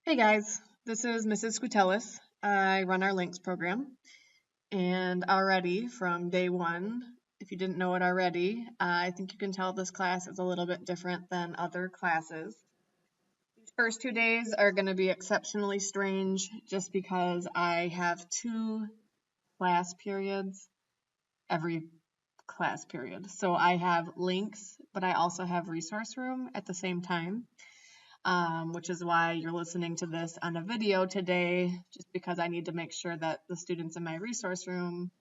Hey guys, this is Mrs. Scutelis. I run our links program, and already from day one, if you didn't know it already, I think you can tell this class is a little bit different than other classes. These first 2 days are going to be exceptionally strange just because I have two class periods every class period. So I have links, but I also have resource room at the same time. Which is why you're listening to this on a video today, just because I need to make sure that the students in my resource room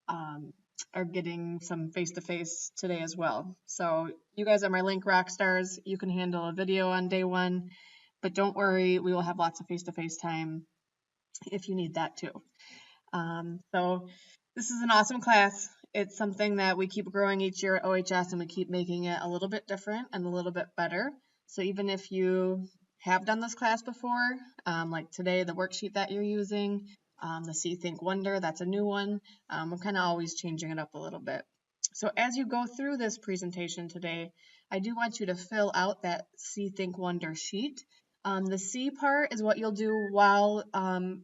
are getting some face-to-face today as well. So you guys are my link rock stars. You can handle a video on day one, but don't worry, we will have lots of face-to-face time if you need that too. So this is an awesome class. It's something that we keep growing each year at OHS, and we keep making it a little bit different and a little bit better. So even if you have done this class before, like today, the worksheet that you're using, the See, Think, Wonder, that's a new one. We're kind of always changing it up a little bit. So as you go through this presentation today, I do want you to fill out that See, Think, Wonder sheet. The C part is what you'll do while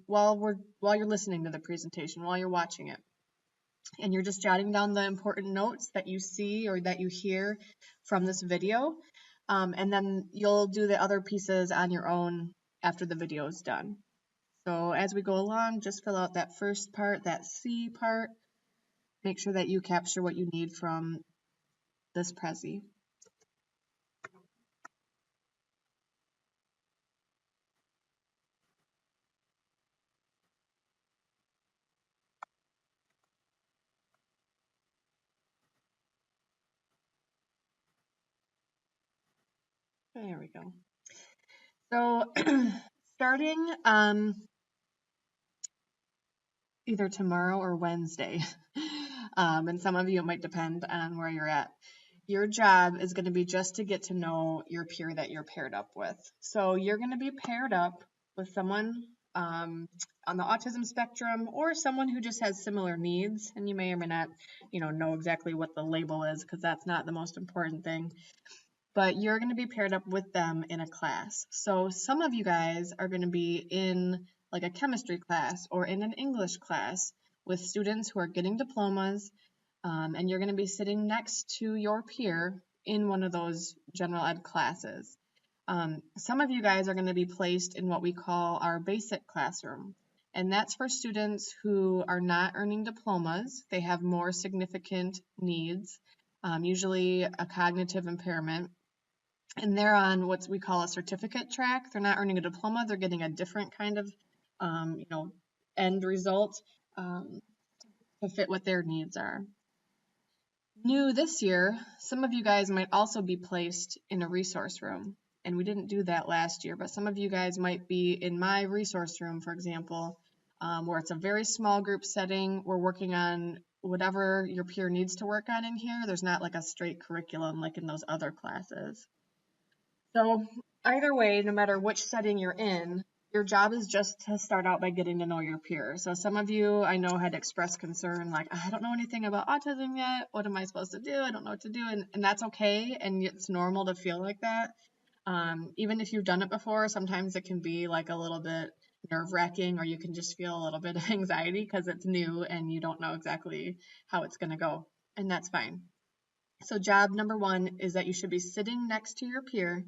you're listening to the presentation, while you're watching it. And you're just jotting down the important notes that you see or that you hear from this video. And then you'll do the other pieces on your own after the video is done. So as we go along, just fill out that first part, that C part. Make sure that you capture what you need from this Prezi. There we go. So starting either tomorrow or Wednesday, and some of you, it might depend on where you're at. Your job is going to be just to get to know your peer that you're paired up with. So you're going to be paired up with someone on the autism spectrum or someone who just has similar needs, and you may or may not, know exactly what the label is because that's not the most important thing. But you're going to be paired up with them in a class. So some of you guys are going to be in like a chemistry class or in an English class with students who are getting diplomas, and you're going to be sitting next to your peer in one of those general ed classes. Some of you guys are going to be placed in what we call our basic classroom, and that's for students who are not earning diplomas. They have more significant needs, usually a cognitive impairment, and they're on what we call a certificate track. They're not earning a diploma, they're getting a different kind of end result to fit what their needs are. New this year, some of you guys might also be placed in a resource room, and we didn't do that last year, but some of you guys might be in my resource room, for example, where it's a very small group setting. We're working on whatever your peer needs to work on in here. There's not like a straight curriculum like in those other classes. So either way, no matter which setting you're in, your job is just to start out by getting to know your peers. So some of you I know had expressed concern like, I don't know anything about autism yet. What am I supposed to do? I don't know what to do. And that's okay. And it's normal to feel like that. Even if you've done it before, sometimes it can be like a little bit nerve-wracking, or you can just feel a little bit of anxiety because it's new and you don't know exactly how it's going to go. And that's fine. So job number one is that you should be sitting next to your peer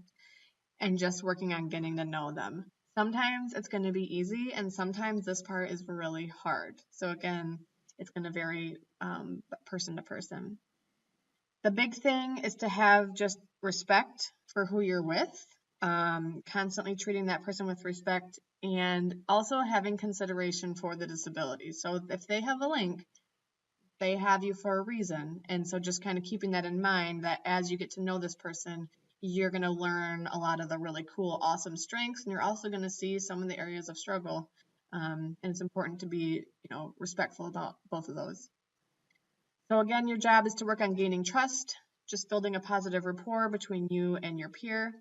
and just working on getting to know them. Sometimes it's going to be easy, and sometimes this part is really hard. So again, it's going to vary person to person. The big thing is to have just respect for who you're with, constantly treating that person with respect, and also having consideration for the disability. So if they have a link, they have you for a reason. And so just kind of keeping that in mind, that as you get to know this person, you're going to learn a lot of the really cool, awesome strengths, and you're also going to see some of the areas of struggle. And it's important to be, respectful about both of those. So again, your job is to work on gaining trust, just building a positive rapport between you and your peer,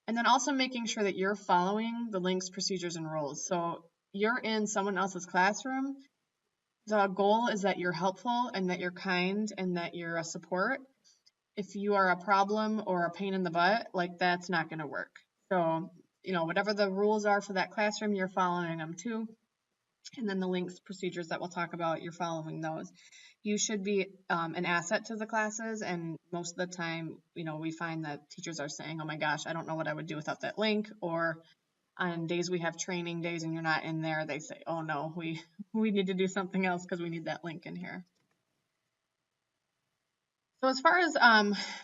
and then also making sure that you're following the links, procedures, and rules. So you're in someone else's classroom. The goal is that you're helpful and that you're kind and that you're a support. If you are a problem or a pain in the butt, like that's not going to work. So whatever the rules are for that classroom, you're following them too. And then the links procedures that we'll talk about, you're following those. You should be an asset to the classes, and most of the time, we find that teachers are saying, oh my gosh, I don't know what I would do without that link, or on days we have training days and you're not in there, they say, oh no, we need to do something else because we need that link in here. So as far as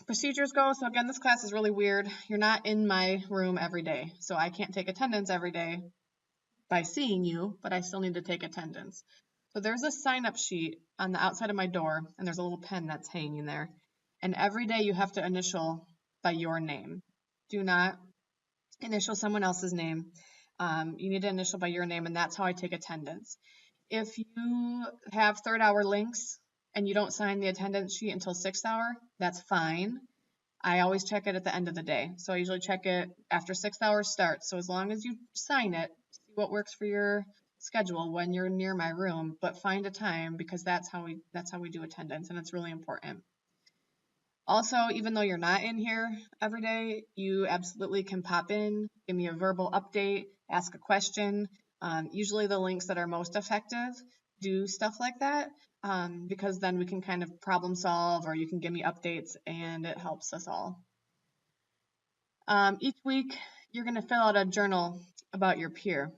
procedures go, so again, this class is really weird. You're not in my room every day, so I can't take attendance every day by seeing you, but I still need to take attendance. So there's a sign-up sheet on the outside of my door, and there's a little pen that's hanging there. And every day you have to initial by your name. Do not initial someone else's name. You need to initial by your name, and that's how I take attendance. If you have third hour links and you don't sign the attendance sheet until 6th hour, that's fine. I always check it at the end of the day. So I usually check it after 6th hour starts. So as long as you sign it, see what works for your schedule when you're near my room, but find a time, because that's how we do attendance, and it's really important. Also, even though you're not in here every day, you absolutely can pop in, give me a verbal update, ask a question. Usually the links that are most effective do stuff like that, because then we can kind of problem solve, or you can give me updates, and it helps us all. Each week, you're going to fill out a journal about your peer.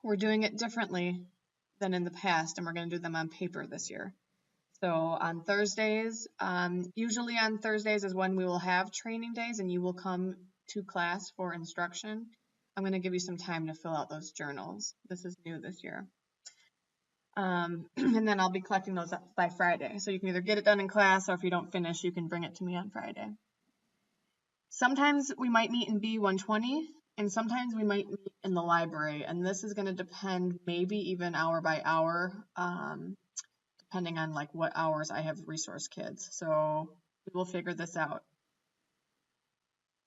We're doing it differently than in the past, and we're going to do them on paper this year. So on Thursdays, usually on Thursdays is when we will have training days and you will come to class for instruction. I'm going to give you some time to fill out those journals. This is new this year. And then I'll be collecting those up by Friday. So you can either get it done in class, or if you don't finish, you can bring it to me on Friday. Sometimes we might meet in B120, and sometimes we might meet in the library. And this is going to depend, maybe even hour by hour, depending on like what hours I have resource kids. So we will figure this out.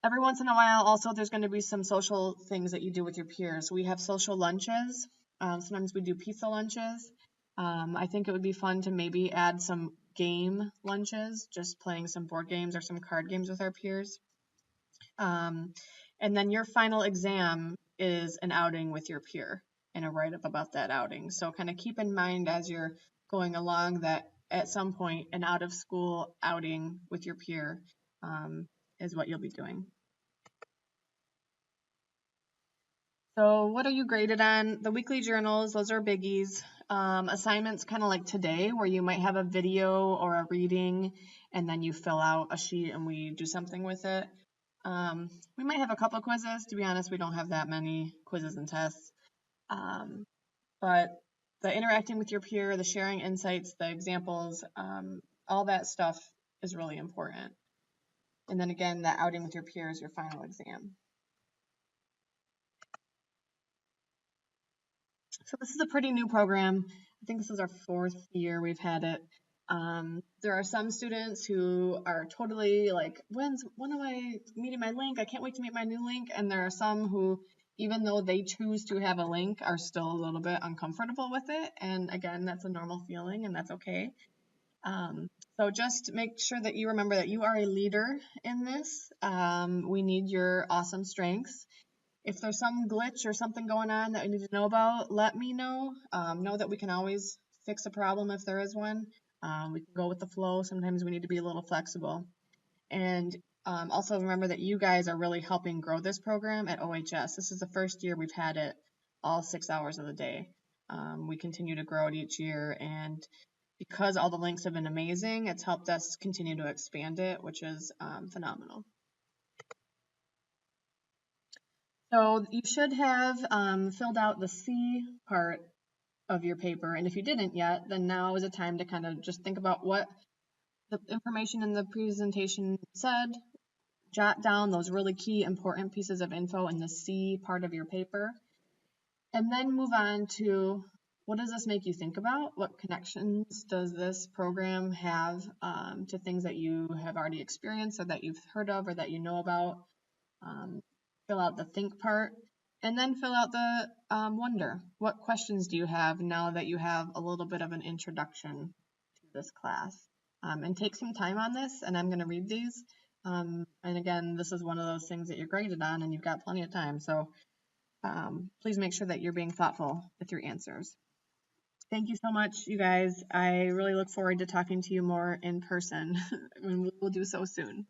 Every once in a while, also, there's going to be some social things that you do with your peers. We have social lunches. Sometimes we do pizza lunches. I think it would be fun to maybe add some game lunches, just playing some board games or some card games with our peers. And then your final exam is an outing with your peer and a write-up about that outing. So kind of keep in mind as you're going along that at some point an out-of-school outing with your peer is what you'll be doing. So what are you graded on? The weekly journals, those are biggies. Assignments kind of like today, where you might have a video or a reading, and then you fill out a sheet and we do something with it. We might have a couple quizzes. To be honest, we don't have that many quizzes and tests. But the interacting with your peer, the sharing insights, the examples, all that stuff is really important. And then again, that outing with your peer is your final exam. So this is a pretty new program. I think this is our 4th year we've had it. There are some students who are totally like, when am I meeting my link? I can't wait to meet my new link. And there are some who, even though they choose to have a link, are still a little bit uncomfortable with it. And again, that's a normal feeling, and that's okay. So just make sure that you remember that you are a leader in this. We need your awesome strengths. If there's some glitch or something going on that we need to know about, let me know. Know that we can always fix a problem if there is one. We can go with the flow. Sometimes we need to be a little flexible. And also remember that you guys are really helping grow this program at OHS. This is the first year we've had it all 6 hours of the day. We continue to grow it each year, and because all the links have been amazing, it's helped us continue to expand it, which is phenomenal. So you should have filled out the C part of your paper, and if you didn't yet, then now is a time to kind of just think about what the information in the presentation said, jot down those really key important pieces of info in the C part of your paper, and then move on to what does this make you think about? What connections does this program have to things that you have already experienced or that you've heard of or that you know about? Fill out the think part, and then fill out the wonder. What questions do you have now that you have a little bit of an introduction to this class? And take some time on this, and I'm going to read these. And again, this is one of those things that you're graded on and you've got plenty of time. So please make sure that you're being thoughtful with your answers. Thank you so much, you guys. I really look forward to talking to you more in person, and we'll do so soon.